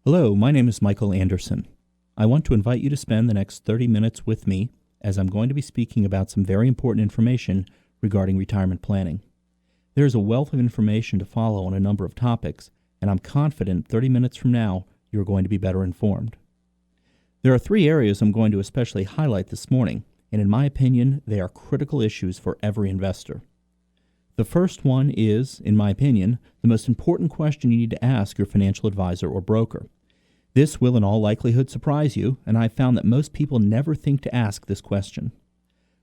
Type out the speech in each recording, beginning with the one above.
Hello, my name is Michael Andersen. I want to invite you to spend the next 30 minutes with me as I'm going to be speaking about some very important information regarding retirement planning. There is a wealth of information to follow on a number of topics, and I'm confident 30 minutes from now you're going to be better informed. There are three areas I'm going to especially highlight this morning, and in my opinion, they are critical issues for every investor. The first one is, in my opinion, the most important question you need to ask your financial advisor or broker. This will in all likelihood surprise you, and I've found that most people never think to ask this question.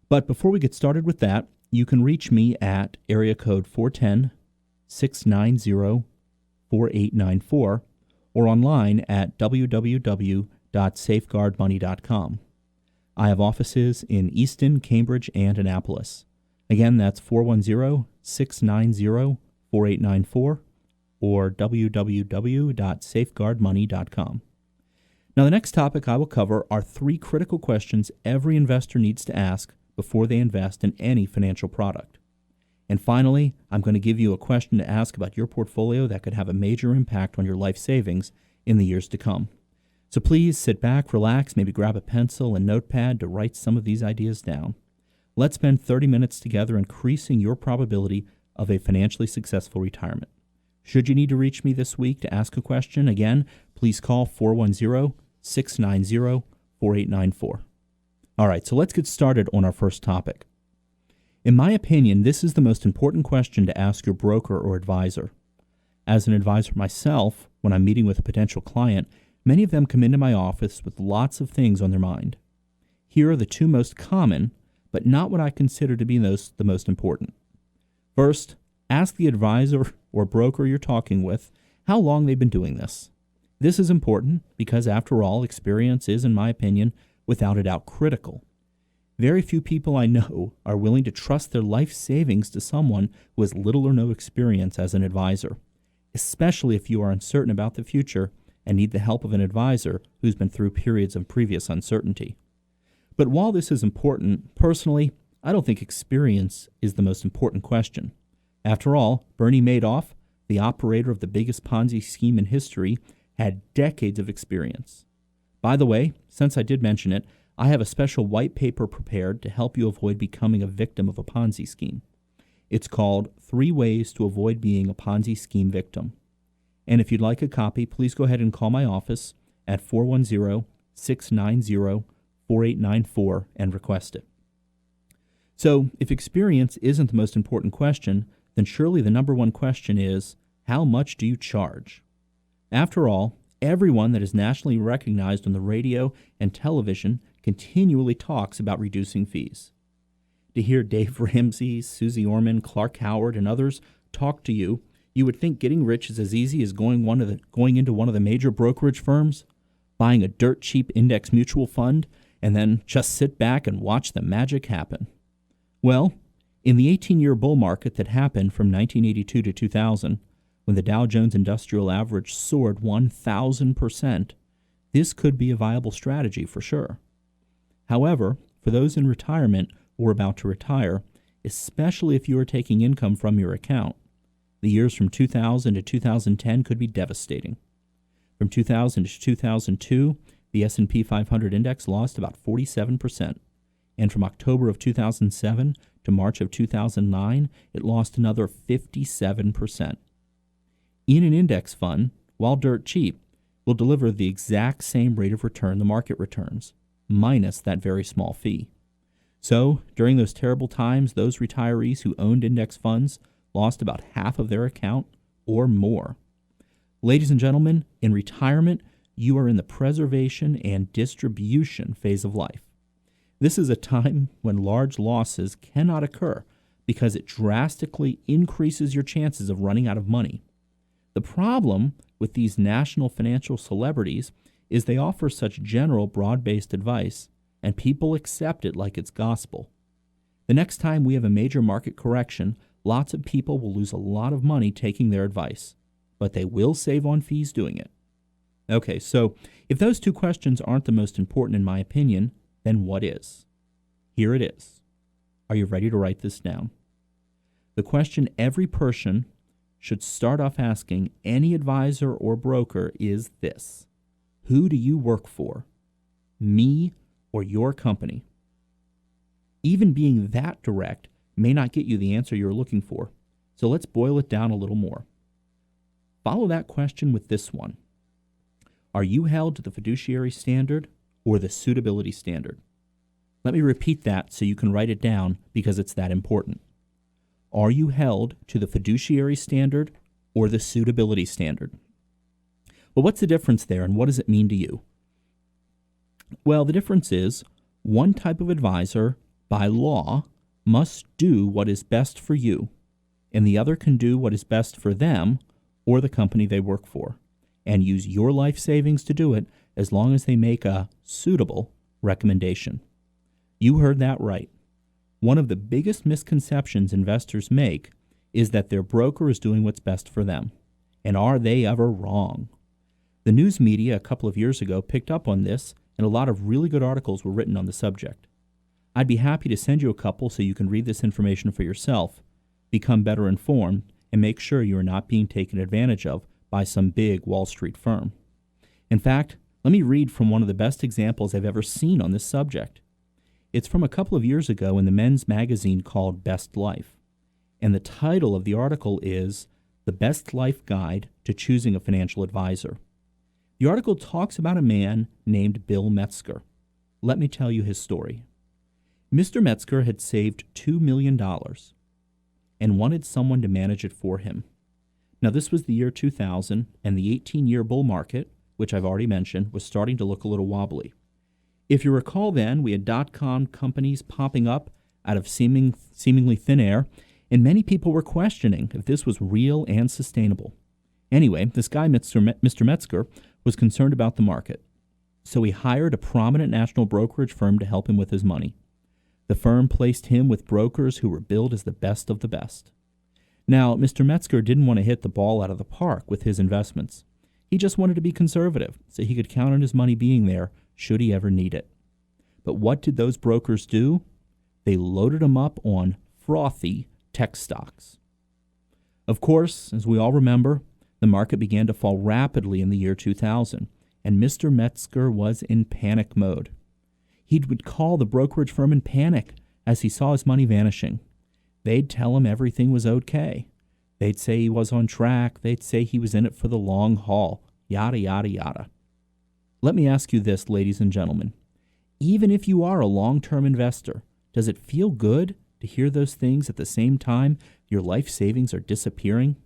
But before we get started with that, you can reach me at area code 410-690-4894 or online at www.safeguardmoney.com. I have offices in Easton, Cambridge, and Annapolis. Again, that's 410-690-4894 or www.safeguardmoney.com. Now, the next topic I will cover are three critical questions every investor needs to ask before they invest in any financial product. And finally, I'm going to give you a question to ask about your portfolio that could have a major impact on your life savings in the years to come. So please sit back, relax, maybe grab a pencil and notepad to write some of these ideas down. Let's spend 30 minutes together increasing your probability of a financially successful retirement. Should you need to reach me this week to ask a question, again, please call 410-690-4894. All right, so let's get started on our first topic. In my opinion, this is the most important question to ask your broker or advisor. As an advisor myself, when I'm meeting with a potential client, many of them come into my office with lots of things on their mind. Here are the two most common, but not what I consider to be the most important. First, ask the advisor or broker you're talking with how long they've been doing this. This is important because, after all, experience is, in my opinion, without a doubt critical. Very few people I know are willing to trust their life savings to someone who has little or no experience as an advisor, especially if you are uncertain about the future and need the help of an advisor who's been through periods of previous uncertainty. But while this is important, personally, I don't think experience is the most important question. After all, Bernie Madoff, the operator of the biggest Ponzi scheme in history, had decades of experience. By the way, since I did mention it, I have a special white paper prepared to help you avoid becoming a victim of a Ponzi scheme. It's called 3 Ways to Avoid Being a Ponzi Scheme Victim. And if you'd like a copy, please go ahead and call my office at 410-690-4894 and request it. So, if experience isn't the most important question, then surely the number one question is, how much do you charge? After all, everyone that is nationally recognized on the radio and television continually talks about reducing fees. To hear Dave Ramsey, Susie Orman, Clark Howard, and others talk to you, you would think getting rich is as easy as going into one of the major brokerage firms, buying a dirt cheap index mutual fund, and then just sit back and watch the magic happen. Well, in the 18-year bull market that happened from 1982 to 2000, when the Dow Jones Industrial Average soared 1,000%, this could be a viable strategy for sure. However, for those in retirement or about to retire, especially if you are taking income from your account, the years from 2000 to 2010 could be devastating. From 2000 to 2002, the S&P 500 index lost about 47%, and from October of 2007 to March of 2009, it lost another 57%. In an index fund, while dirt cheap, will deliver the exact same rate of return the market returns, minus that very small fee. So, during those terrible times, those retirees who owned index funds lost about half of their account or more. Ladies and gentlemen, in retirement, you are in the preservation and distribution phase of life. This is a time when large losses cannot occur because it drastically increases your chances of running out of money. The problem with these national financial celebrities is they offer such general, broad-based advice, and people accept it like it's gospel. The next time we have a major market correction, lots of people will lose a lot of money taking their advice, but they will save on fees doing it. Okay, so if those two questions aren't the most important in my opinion, then what is? Here it is. Are you ready to write this down? The question every person should start off asking any advisor or broker is this: Who do you work for? Me or your company? Even being that direct may not get you the answer you're looking for, so let's boil it down a little more. Follow that question with this one. Are you held to the fiduciary standard or the suitability standard? Let me repeat that so you can write it down because it's that important. Are you held to the fiduciary standard or the suitability standard? Well, what's the difference there and what does it mean to you? Well, the difference is one type of advisor, by law, must do what is best for you, and the other can do what is best for them or the company they work for, and use your life savings to do it as long as they make a suitable recommendation. You heard that right. One of the biggest misconceptions investors make is that their broker is doing what's best for them. And are they ever wrong? The news media a couple of years ago picked up on this, and a lot of really good articles were written on the subject. I'd be happy to send you a couple so you can read this information for yourself, become better informed, and make sure you are not being taken advantage of by some big Wall Street firm. In fact, let me read from one of the best examples I've ever seen on this subject. It's from a couple of years ago in the men's magazine called Best Life, and the title of the article is The Best Life Guide to Choosing a Financial Advisor. The article talks about a man named Bill Metzger. Let me tell you his story. Mr. Metzger had saved $2 million and wanted someone to manage it for him. Now, this was the year 2000, and the 18-year bull market, which I've already mentioned, was starting to look a little wobbly. If you recall then, we had dot-com companies popping up out of seemingly thin air, and many people were questioning if this was real and sustainable. Anyway, this guy, Mr. Metzger, was concerned about the market, so he hired a prominent national brokerage firm to help him with his money. The firm placed him with brokers who were billed as the best of the best. Now, Mr. Metzger didn't want to hit the ball out of the park with his investments. He just wanted to be conservative so he could count on his money being there should he ever need it. But what did those brokers do? They loaded him up on frothy tech stocks. Of course, as we all remember, the market began to fall rapidly in the year 2000, and Mr. Metzger was in panic mode. He would call the brokerage firm in panic as he saw his money vanishing. They'd tell him everything was okay. They'd say he was on track. They'd say he was in it for the long haul, yada, yada, yada. Let me ask you this, ladies and gentlemen. Even if you are a long-term investor, does it feel good to hear those things at the same time your life savings are disappearing?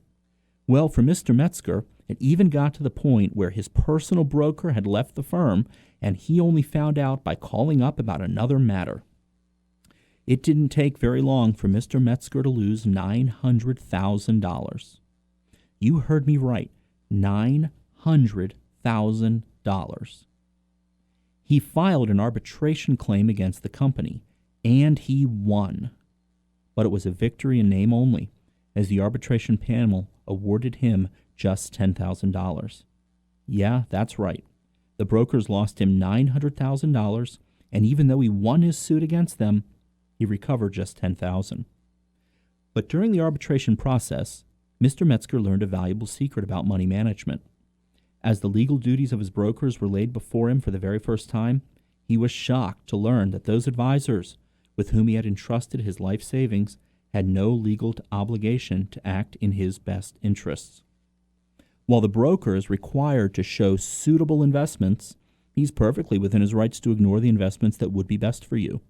Well, for Mr. Metzger, it even got to the point where his personal broker had left the firm, and he only found out by calling up about another matter. It didn't take very long for Mr. Metzger to lose $900,000. You heard me right, $900,000. He filed an arbitration claim against the company, and he won. But it was a victory in name only, as the arbitration panel awarded him just $10,000. Yeah, that's right. The brokers lost him $900,000, and even though he won his suit against them, he recovered just $10,000. But during the arbitration process, Mr. Metzger learned a valuable secret about money management. As the legal duties of his brokers were laid before him for the very first time, he was shocked to learn that those advisors with whom he had entrusted his life savings had no legal obligation to act in his best interests. While the broker is required to show suitable investments, he's perfectly within his rights to ignore the investments that would be best for you.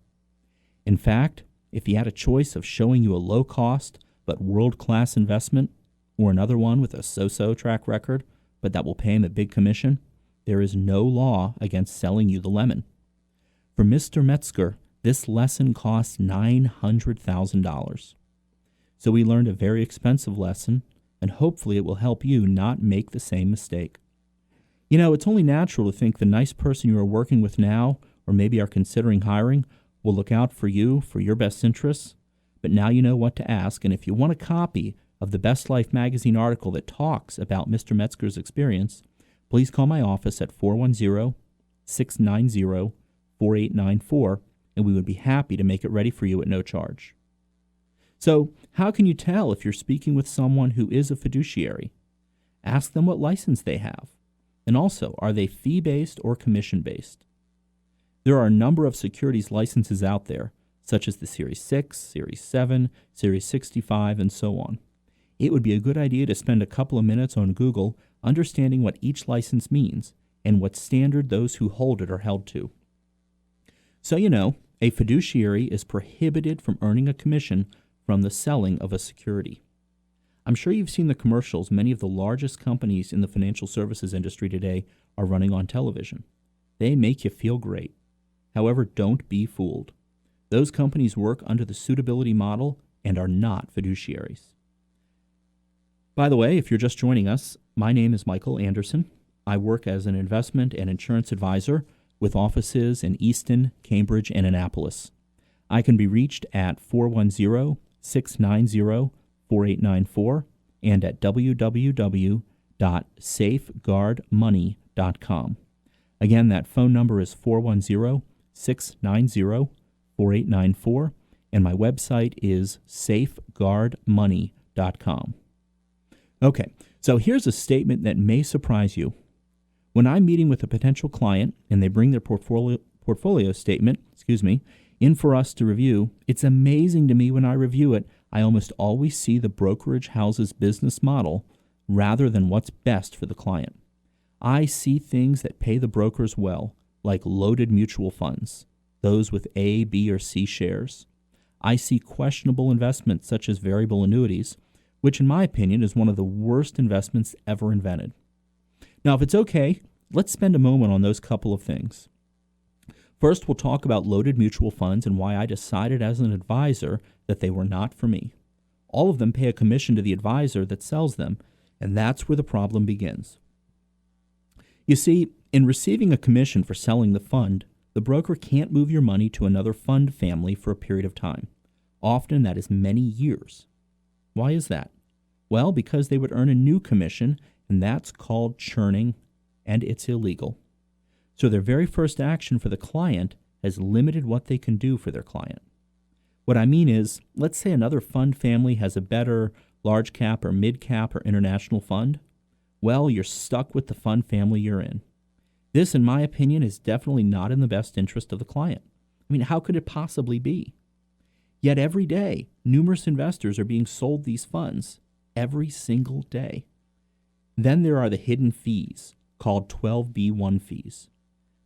In fact, if he had a choice of showing you a low-cost but world-class investment, or another one with a so-so track record, but that will pay him a big commission, there is no law against selling you the lemon. For Mr. Metzger, this lesson cost $900,000. So we learned a very expensive lesson, and hopefully it will help you not make the same mistake. You know, it's only natural to think the nice person you are working with now, or maybe are considering hiring, will look out for you, for your best interests. But now you know what to ask, and if you want a copy of the Best Life magazine article that talks about Mr. Metzger's experience, please call my office at 410-690-4894, and we would be happy to make it ready for you at no charge. So, how can you tell if you're speaking with someone who is a fiduciary? Ask them what license they have. And also, are they fee-based or commission-based? There are a number of securities licenses out there, such as the Series 6, Series 7, Series 65, and so on. It would be a good idea to spend a couple of minutes on Google understanding what each license means and what standard those who hold it are held to. So you know, a fiduciary is prohibited from earning a commission from the selling of a security. I'm sure you've seen the commercials many of the largest companies in the financial services industry today are running on television. They make you feel great. However, don't be fooled. Those companies work under the suitability model and are not fiduciaries. By the way, if you're just joining us, my name is Michael Andersen. I work as an investment and insurance advisor with offices in Easton, Cambridge, and Annapolis. I can be reached at 410-690-4894 and at www.safeguardmoney.com. Again, that phone number is 410-690-4894, and my website is safeguardmoney.com. Okay, so here's a statement that may surprise you. When I'm meeting with a potential client and they bring their portfolio statement, in for us to review, it's amazing to me when I review it, I almost always see the brokerage house's business model rather than what's best for the client. I see things that pay the brokers well, like loaded mutual funds, those with A, B, or C shares. I see questionable investments such as variable annuities, which in my opinion is one of the worst investments ever invented. Now, if it's okay, let's spend a moment on those couple of things. First, we'll talk about loaded mutual funds and why I decided as an advisor that they were not for me. All of them pay a commission to the advisor that sells them, and that's where the problem begins. You see, in receiving a commission for selling the fund, the broker can't move your money to another fund family for a period of time. Often that is many years. Why is that? Well, because they would earn a new commission, and that's called churning, and it's illegal. So their very first action for the client has limited what they can do for their client. What I mean is, let's say another fund family has a better large cap or mid cap or international fund. Well, you're stuck with the fund family you're in. This, in my opinion, is definitely not in the best interest of the client. I mean, how could it possibly be? Yet every day, numerous investors are being sold these funds every single day. Then there are the hidden fees, called 12b-1 fees.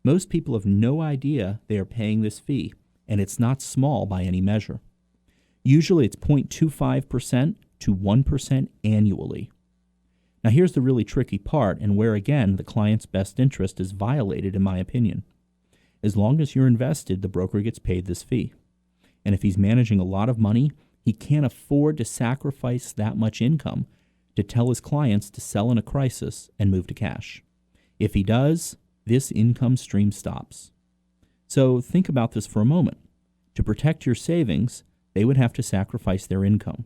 Most people have no idea they are paying this fee, and it's not small by any measure. Usually it's 0.25% to 1% annually. Now here's the really tricky part, and where again the client's best interest is violated in my opinion. As long as you're invested, the broker gets paid this fee. And if he's managing a lot of money, he can't afford to sacrifice that much income to tell his clients to sell in a crisis and move to cash. If he does, this income stream stops. So think about this for a moment. To protect your savings, they would have to sacrifice their income.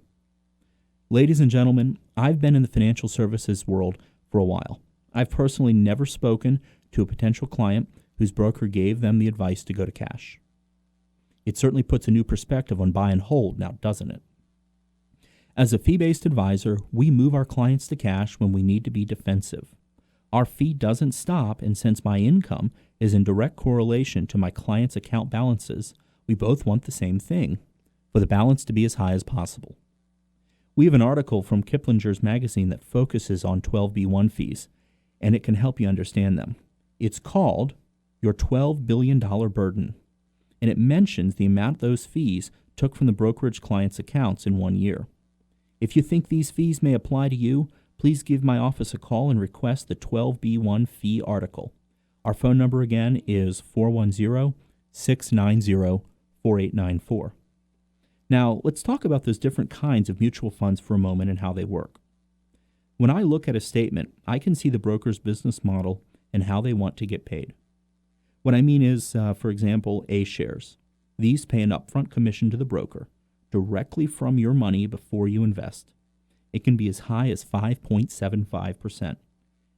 Ladies and gentlemen, I've been in the financial services world for a while. I've personally never spoken to a potential client whose broker gave them the advice to go to cash. It certainly puts a new perspective on buy and hold now, doesn't it? As a fee-based advisor, we move our clients to cash when we need to be defensive. Our fee doesn't stop, and since my income is in direct correlation to my client's account balances, we both want the same thing, for the balance to be as high as possible. We have an article from Kiplinger's magazine that focuses on 12b-1 fees, and it can help you understand them. It's called Your $12 Billion Burden, and it mentions the amount those fees took from the brokerage client's accounts in 1 year. If you think these fees may apply to you, please give my office a call and request the 12b-1 fee article. Our phone number again is 410-690-4894. Now, let's talk about those different kinds of mutual funds for a moment and how they work. When I look at a statement, I can see the broker's business model and how they want to get paid. What I mean is, for example, A shares. These pay an upfront commission to the broker directly from your money before you invest. It can be as high as 5.75%,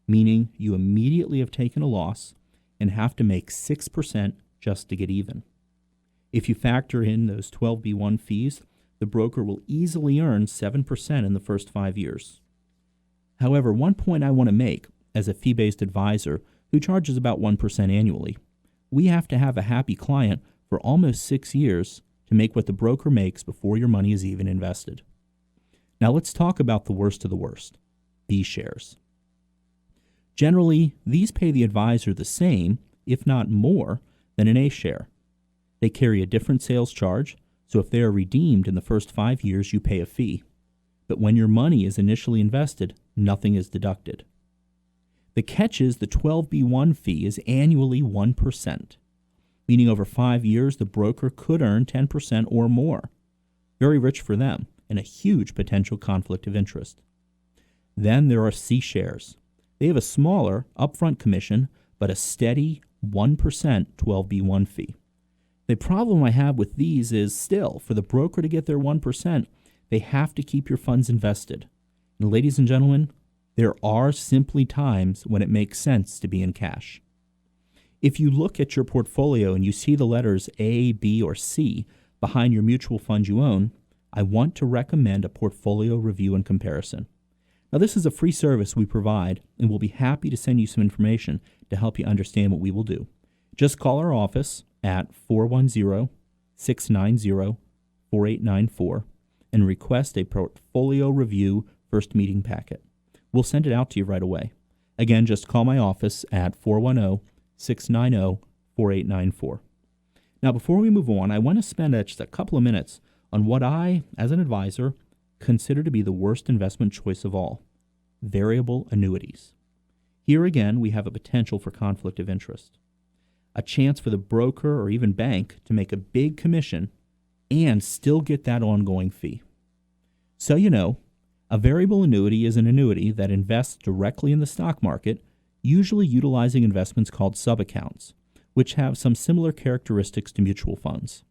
meaning you immediately have taken a loss and have to make 6% just to get even. If you factor in those 12b-1 fees, the broker will easily earn 7% in the first 5 years. However, one point I want to make, as a fee-based advisor who charges about 1% annually. We have to have a happy client for almost 6 years to make what the broker makes before your money is even invested. Now let's talk about the worst of the worst, B shares. Generally, these pay the advisor the same, if not more, than an A share. They carry a different sales charge, so if they are redeemed in the first 5 years, you pay a fee. But when your money is initially invested, nothing is deducted. The catch is the 12b1 fee is annually 1%, meaning over 5 years the broker could earn 10% or more. Very rich for them, and a huge potential conflict of interest. Then there are C shares. They have a smaller upfront commission, but a steady 1% 12b1 fee. The problem I have with these is still, for the broker to get their 1%, they have to keep your funds invested. And ladies and gentlemen, there are simply times when it makes sense to be in cash. If you look at your portfolio and you see the letters A, B, or C behind your mutual fund you own, I want to recommend a portfolio review and comparison. Now, this is a free service we provide, and we'll be happy to send you some information to help you understand what we will do. Just call our office at 410-690-4894 and request a portfolio review first meeting packet. We'll send it out to you right away. Again, just call my office at 410-690-4894. Now, before we move on, I want to spend just a couple of minutes on what I, as an advisor, consider to be the worst investment choice of all, variable annuities. Here again, we have a potential for conflict of interest, a chance for the broker or even bank to make a big commission and still get that ongoing fee. So you know, a variable annuity is an annuity that invests directly in the stock market, usually utilizing investments called sub-accounts, which have some similar characteristics to mutual funds.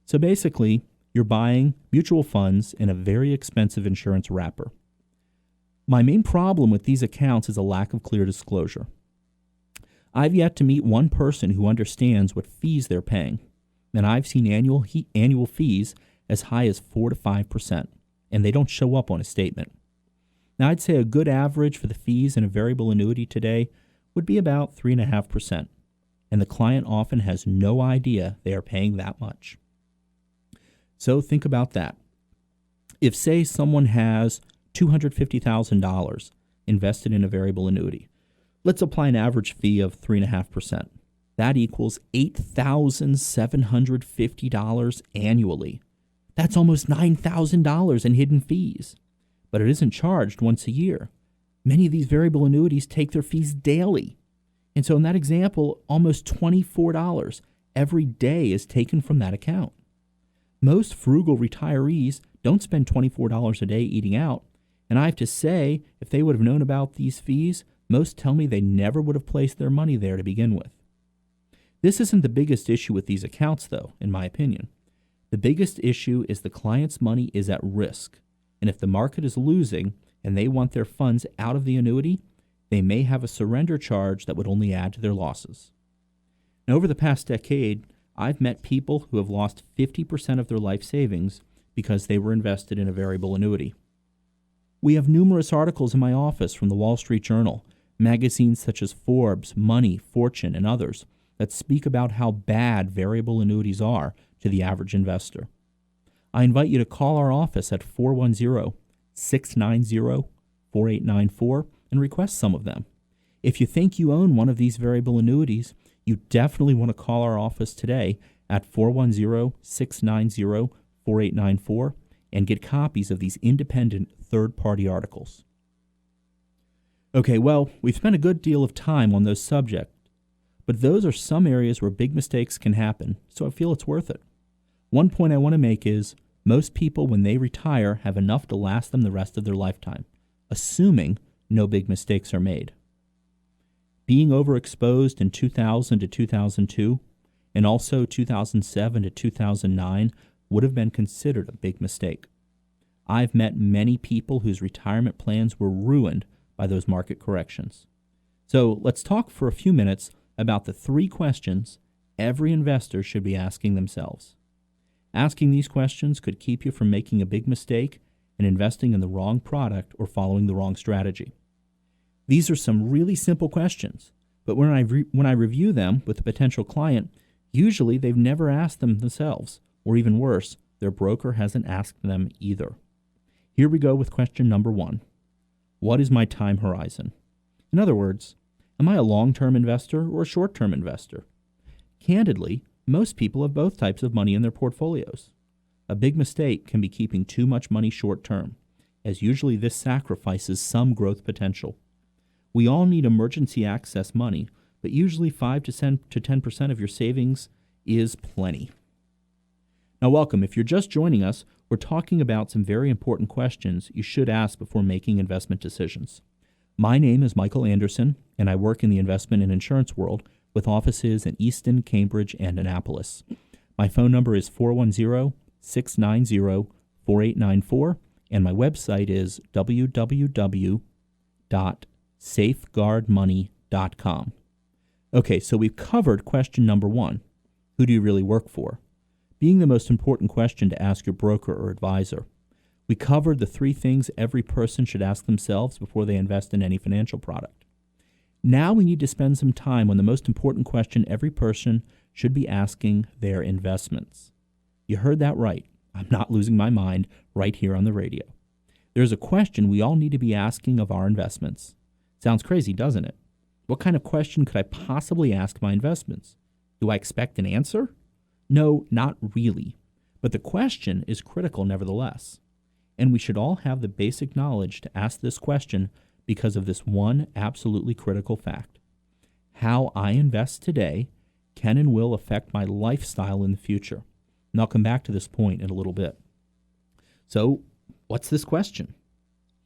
So basically, you're buying mutual funds in a very expensive insurance wrapper. My main problem with these accounts is a lack of clear disclosure. I've yet to meet one person who understands what fees they're paying, and I've seen annual fees as high as 4 to 5%, and they don't show up on a statement. Now, I'd say a good average for the fees in a variable annuity today would be about 3.5%, and the client often has no idea they are paying that much. So think about that. If, say, someone has $250,000 invested in a variable annuity, let's apply an average fee of 3.5%. That equals $8,750 annually. That's almost $9,000 in hidden fees. But it isn't charged once a year. Many of these variable annuities take their fees daily. And so in that example, almost $24 every day is taken from that account. Most frugal retirees don't spend $24 a day eating out, and I have to say, if they would have known about these fees, most tell me they never would have placed their money there to begin with. This isn't the biggest issue with these accounts, though, in my opinion. The biggest issue is the client's money is at risk, and if the market is losing and they want their funds out of the annuity, they may have a surrender charge that would only add to their losses. Now, over the past decade, I've met people who have lost 50% of their life savings because they were invested in a variable annuity. We have numerous articles in my office from the Wall Street Journal, magazines such as Forbes, Money, Fortune, and others that speak about how bad variable annuities are to the average investor. I invite you to call our office at 410-690-4894 and request some of them. If you think you own one of these variable annuities, you definitely want to call our office today at 410-690-4894 and get copies of these independent third-party articles. Okay, well, we've spent a good deal of time on those subjects, but those are some areas where big mistakes can happen, so I feel it's worth it. One point I want to make is most people, when they retire, have enough to last them the rest of their lifetime, assuming no big mistakes are made. Being overexposed in 2000 to 2002 and also 2007 to 2009 would have been considered a big mistake. I've met many people whose retirement plans were ruined by those market corrections. So let's talk for a few minutes about the 3 questions every investor should be asking themselves. Asking these questions could keep you from making a big mistake and investing in the wrong product or following the wrong strategy. These are some really simple questions, but when I review them with a potential client, usually they've never asked them themselves, or even worse, their broker hasn't asked them either. Here we go with question number 1. What is my time horizon? In other words, am I a long-term investor or a short-term investor? Candidly, most people have both types of money in their portfolios. A big mistake can be keeping too much money short-term, as usually this sacrifices some growth potential. We all need emergency access money, but usually 5 to 10% of your savings is plenty. Now welcome. If you're just joining us, we're talking about some very important questions you should ask before making investment decisions. My name is Michael Andersen, and I work in the investment and insurance world with offices in Easton, Cambridge, and Annapolis. My phone number is 410-690-4894, and my website is www.safeguardmoney.com. Okay, so we've covered question number 1. Who do you really work for? Being the most important question to ask your broker or advisor. We covered the 3 things every person should ask themselves before they invest in any financial product. Now we need to spend some time on the most important question every person should be asking their investments. You heard that right. I'm not losing my mind right here on the radio. There's a question we all need to be asking of our investments. Sounds crazy, doesn't it? What kind of question could I possibly ask my investments? Do I expect an answer? No, not really. But the question is critical nevertheless. And we should all have the basic knowledge to ask this question because of this one absolutely critical fact. How I invest today can and will affect my lifestyle in the future. And I'll come back to this point in a little bit. So, what's this question?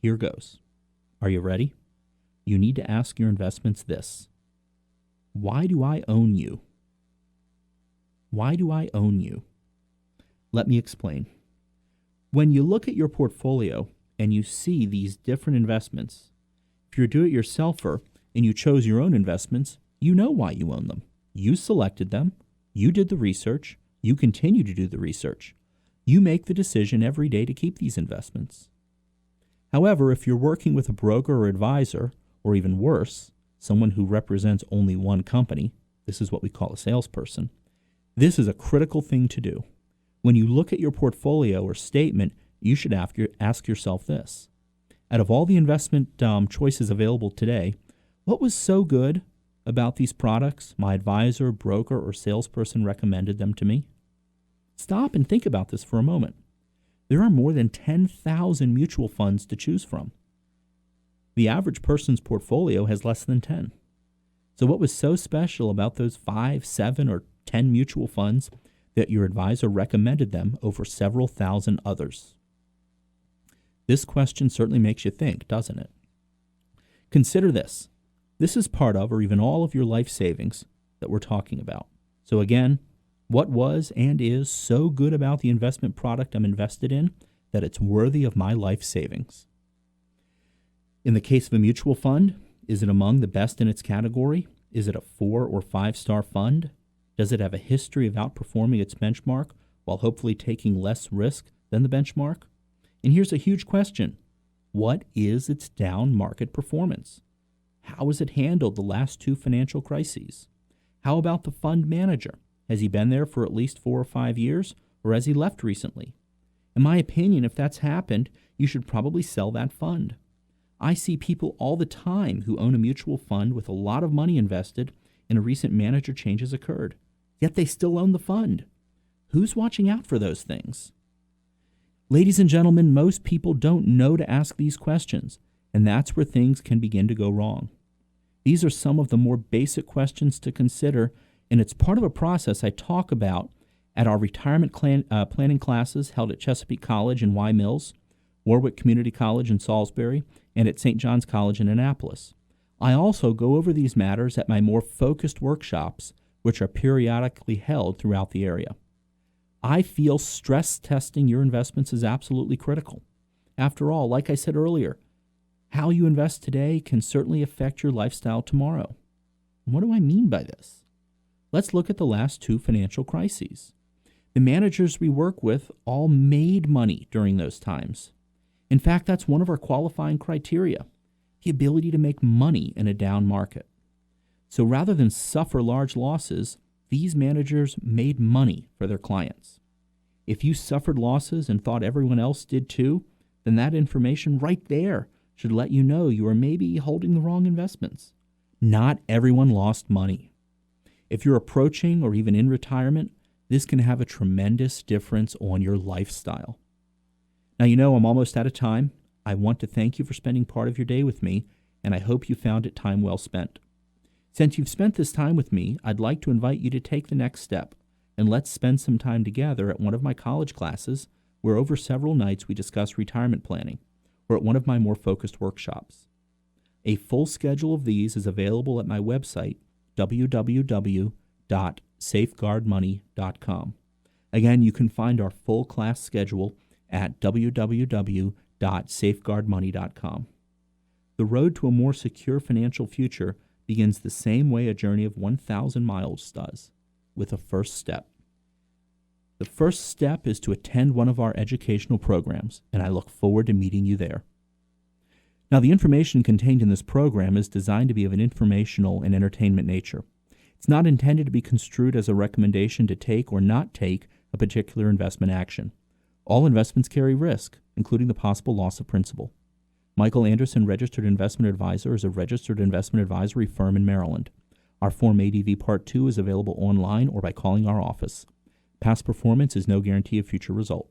Here goes. Are you ready? You need to ask your investments this. Why do I own you? Why do I own you? Let me explain. When you look at your portfolio and you see these different investments, if you're a do-it-yourselfer and you chose your own investments, you know why you own them. You selected them. You did the research. You continue to do the research. You make the decision every day to keep these investments. However, if you're working with a broker or advisor, or even worse, someone who represents only one company, this is what we call a salesperson, this is a critical thing to do. When you look at your portfolio or statement, you should ask yourself this. Out of all the investment choices available today, what was so good about these products my advisor, broker, or salesperson recommended them to me? Stop and think about this for a moment. There are more than 10,000 mutual funds to choose from. The average person's portfolio has less than 10. So what was so special about those 5, 7, or 10 mutual funds that your advisor recommended them over several thousand others? This question certainly makes you think, doesn't it? Consider this. This is part of, or even all of your life savings that we're talking about. So again, what was and is so good about the investment product I'm invested in that it's worthy of my life savings? In the case of a mutual fund, is it among the best in its category? Is it a 4 or 5-star fund? Does it have a history of outperforming its benchmark while hopefully taking less risk than the benchmark? And here's a huge question. What is its down market performance? How has it handled the last 2 financial crises? How about the fund manager? Has he been there for at least 4 or 5 years, or has he left recently? In my opinion, if that's happened, you should probably sell that fund. I see people all the time who own a mutual fund with a lot of money invested and a recent manager change has occurred, yet they still own the fund. Who's watching out for those things? Ladies and gentlemen, most people don't know to ask these questions, and that's where things can begin to go wrong. These are some of the more basic questions to consider, and it's part of a process I talk about at our retirement planning classes held at Chesapeake College in Y Mills, Warwick Community College in Salisbury, and at St. John's College in Annapolis. I also go over these matters at my more focused workshops, which are periodically held throughout the area. I feel stress testing your investments is absolutely critical. After all, like I said earlier, how you invest today can certainly affect your lifestyle tomorrow. And what do I mean by this? Let's look at the last 2 financial crises. The managers we work with all made money during those times. In fact, that's one of our qualifying criteria. the ability to make money in a down market. So rather than suffer large losses, these managers made money for their clients. If you suffered losses and thought everyone else did too, then that information right there should let you know you are maybe holding the wrong investments. Not everyone lost money. If you're approaching or even in retirement, this can have a tremendous difference on your lifestyle. Now, I'm almost out of time. I want to thank you for spending part of your day with me, and I hope you found it time well spent. Since you've spent this time with me, I'd like to invite you to take the next step, and let's spend some time together at one of my college classes where over several nights we discuss retirement planning, or at one of my more focused workshops. A full schedule of these is available at my website, www.safeguardmoney.com. Again, you can find our full class schedule at www.safeguardmoney.com. The road to a more secure financial future begins the same way a journey of 1,000 miles does, with a first step. The first step is to attend one of our educational programs, and I look forward to meeting you there. Now, the information contained in this program is designed to be of an informational and entertainment nature. It's not intended to be construed as a recommendation to take or not take a particular investment action. All investments carry risk, including the possible loss of principal. Michael Andersen, Registered Investment Advisor, is a registered investment advisory firm in Maryland. Our Form ADV Part 2 is available online or by calling our office. Past performance is no guarantee of future result.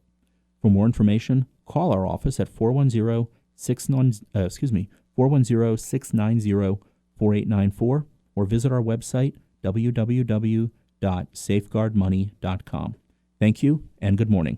For more information, call our office at 410-690-4894 or visit our website, www.safeguardmoney.com. Thank you and good morning.